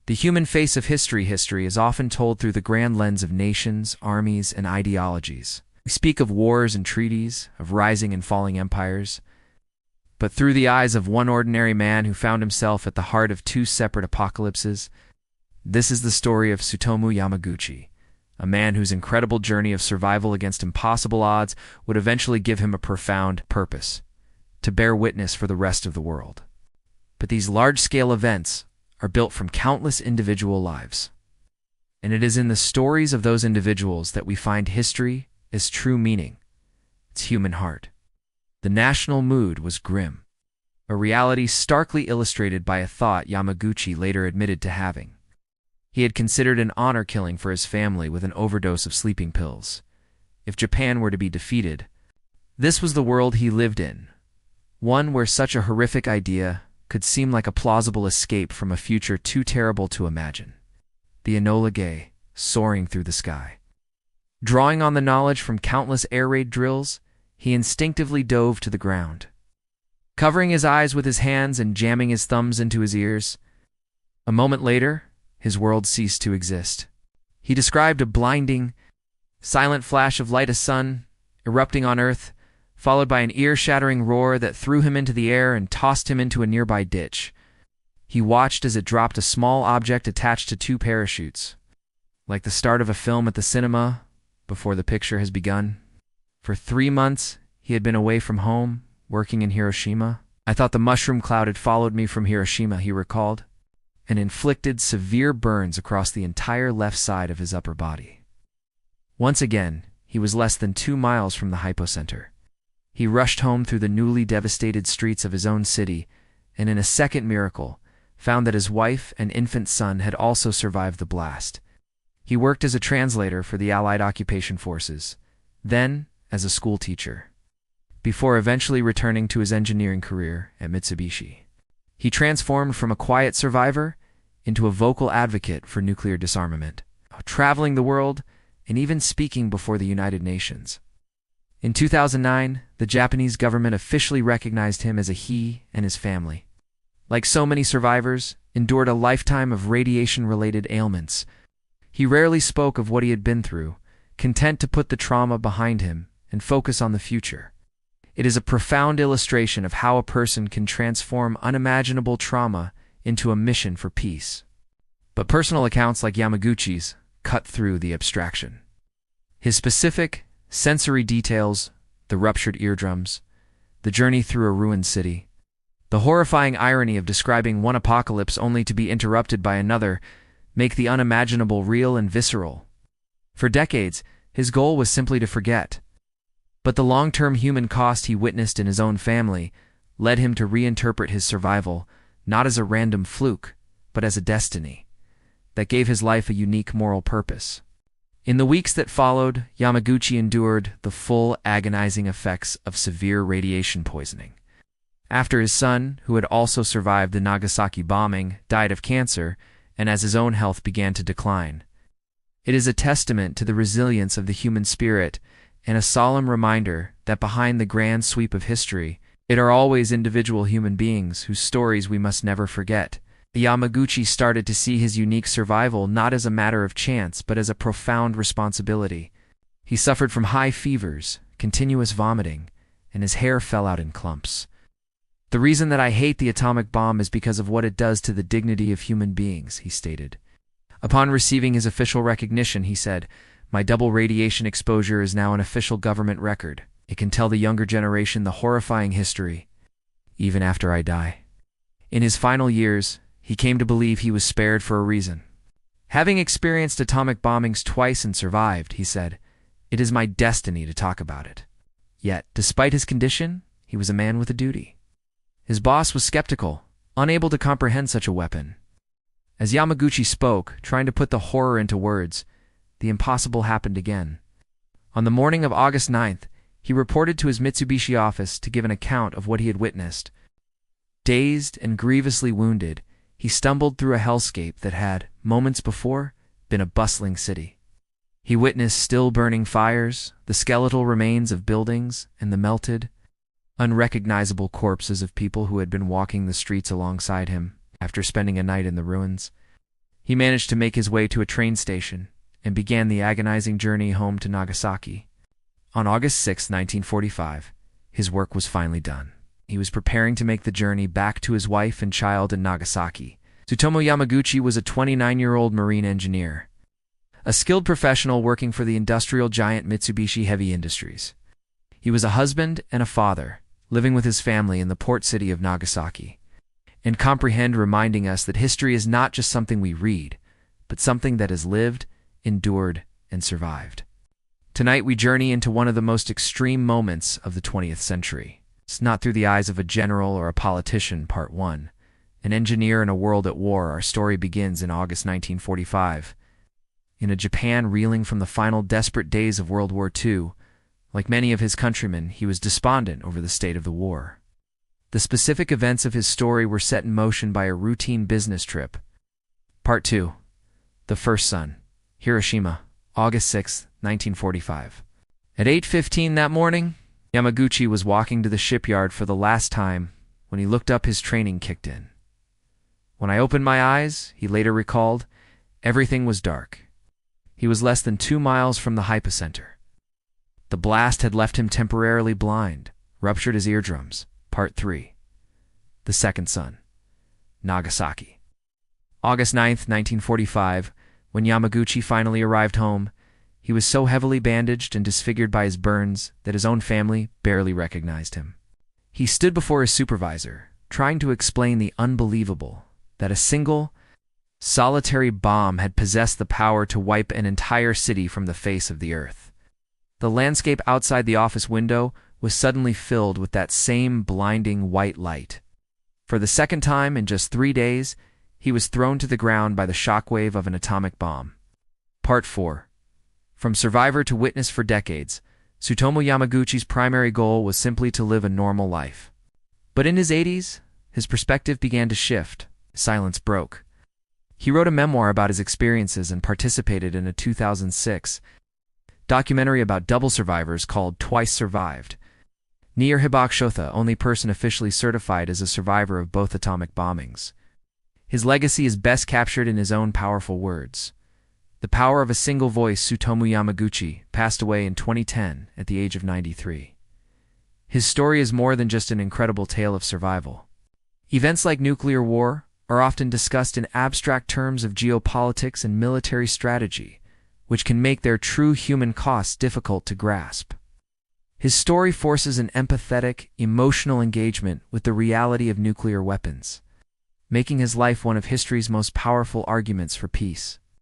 The human face of history is often told through the grand lens of nations, armies, and ideologies. We speak of wars and treaties, of rising and falling empires, but through the eyes of one ordinary man who found himself at the heart of two separate apocalypses. This is the story of Tsutomu Yamaguchi, a man whose incredible journey of survival against impossible odds would eventually give him a profound purpose: to bear witness for the rest of the world. But these large-scale events are built from countless individual lives. And it is in the stories of those individuals that we find history as true meaning, its human heart. The national mood was grim, a reality starkly illustrated by a thought Yamaguchi later admitted to having. He had considered an honor killing for his family with an overdose of sleeping pills. If Japan were to be defeated, this was the world he lived in, one where such a horrific idea could seem like a plausible escape from a future too terrible to imagine. The Enola Gay, soaring through the sky. Drawing on the knowledge from countless air raid drills, he instinctively dove to the ground. Covering his eyes with his hands and jamming his thumbs into his ears, a moment later, his world ceased to exist. He described a blinding, silent flash of light, a sun erupting on Earth, followed by an ear-shattering roar that threw him into the air and tossed him into a nearby ditch. He watched as it dropped a small object attached to two parachutes, like the start of a film at the cinema before the picture has begun. For 3 months, he had been away from home, working in Hiroshima. I thought the mushroom cloud had followed me from Hiroshima, he recalled, and inflicted severe burns across the entire left side of his upper body. Once again, he was less than 2 miles from the hypocenter. He rushed home through the newly devastated streets of his own city, and in a second miracle, found that his wife and infant son had also survived the blast. He worked as a translator for the Allied occupation forces, then as a school teacher, before eventually returning to his engineering career at Mitsubishi. He transformed from a quiet survivor into a vocal advocate for nuclear disarmament, traveling the world and even speaking before the United Nations. In 2009, the Japanese government officially recognized him as he and his family, like so many survivors, endured a lifetime of radiation-related ailments. He rarely spoke of what he had been through, content to put the trauma behind him and focus on the future. It is a profound illustration of how a person can transform unimaginable trauma into a mission for peace. But personal accounts like Yamaguchi's cut through the abstraction. His specific, sensory details, the ruptured eardrums, the journey through a ruined city, the horrifying irony of describing one apocalypse only to be interrupted by another, make the unimaginable real and visceral. For decades, his goal was simply to forget. But the long-term human cost he witnessed in his own family led him to reinterpret his survival not as a random fluke, but as a destiny that gave his life a unique moral purpose. In the weeks that followed, Yamaguchi endured the full agonizing effects of severe radiation poisoning. After his son, who had also survived the Nagasaki bombing, died of cancer, and as his own health began to decline. It is a testament to the resilience of the human spirit and a solemn reminder that behind the grand sweep of history, it are always individual human beings whose stories we must never forget. Yamaguchi started to see his unique survival not as a matter of chance, but as a profound responsibility. He suffered from high fevers, continuous vomiting, and his hair fell out in clumps. "The reason that I hate the atomic bomb is because of what it does to the dignity of human beings," he stated. Upon receiving his official recognition, he said, "My double radiation exposure is now an official government record. It can tell the younger generation the horrifying history, even after I die." In his final years, he came to believe he was spared for a reason. Having experienced atomic bombings twice and survived, he said, "It is my destiny to talk about it." Yet, despite his condition, he was a man with a duty. His boss was skeptical, unable to comprehend such a weapon. As Yamaguchi spoke, trying to put the horror into words, the impossible happened again. On the morning of August 9th, he reported to his Mitsubishi office to give an account of what he had witnessed. Dazed and grievously wounded, he stumbled through a hellscape that had, moments before, been a bustling city. He witnessed still burning fires, the skeletal remains of buildings, and the melted, unrecognizable corpses of people who had been walking the streets alongside him after spending a night in the ruins. He managed to make his way to a train station and began the agonizing journey home to Nagasaki. On August 6, 1945, his work was finally done. He was preparing to make the journey back to his wife and child in Nagasaki. Tsutomu Yamaguchi was a 29-year-old marine engineer, a skilled professional working for the industrial giant Mitsubishi Heavy Industries. He was a husband and a father, living with his family in the port city of Nagasaki, and reminding us that history is not just something we read, but something that has lived, endured, and survived. Tonight we journey into one of the most extreme moments of the 20th century. It's not through the eyes of a general or a politician, Part 1. An engineer in a world at war. Our story begins in August 1945. In a Japan reeling from the final desperate days of World War II, like many of his countrymen, he was despondent over the state of the war. The specific events of his story were set in motion by a routine business trip. Part 2. The First Son. Hiroshima, August 6, 1945. At 8:15 that morning, Yamaguchi was walking to the shipyard for the last time when he looked up. His training kicked in. When I opened my eyes, he later recalled, everything was dark. He was less than 2 miles from the hypocenter. The blast had left him temporarily blind, ruptured his eardrums. Part 3. The Second Son. Nagasaki. August 9, 1945, when Yamaguchi finally arrived home, he was so heavily bandaged and disfigured by his burns that his own family barely recognized him. He stood before his supervisor, trying to explain the unbelievable, that a single, solitary bomb had possessed the power to wipe an entire city from the face of the earth. The landscape outside the office window was suddenly filled with that same blinding white light. For the second time in just 3 days, he was thrown to the ground by the shockwave of an atomic bomb. Part 4. From survivor to witness for decades, Tsutomu Yamaguchi's primary goal was simply to live a normal life. But in his 80s, his perspective began to shift. Silence broke. He wrote a memoir about his experiences and participated in a 2006 documentary about double survivors called Twice Survived. Nier Hibokshotha, only person officially certified as a survivor of both atomic bombings. His legacy is best captured in his own powerful words. The power of a single voice. Tsutomu Yamaguchi passed away in 2010 at the age of 93. His story is more than just an incredible tale of survival. Events like nuclear war are often discussed in abstract terms of geopolitics and military strategy, which can make their true human costs difficult to grasp. His story forces an empathetic, emotional engagement with the reality of nuclear weapons, making his life one of history's most powerful arguments for peace.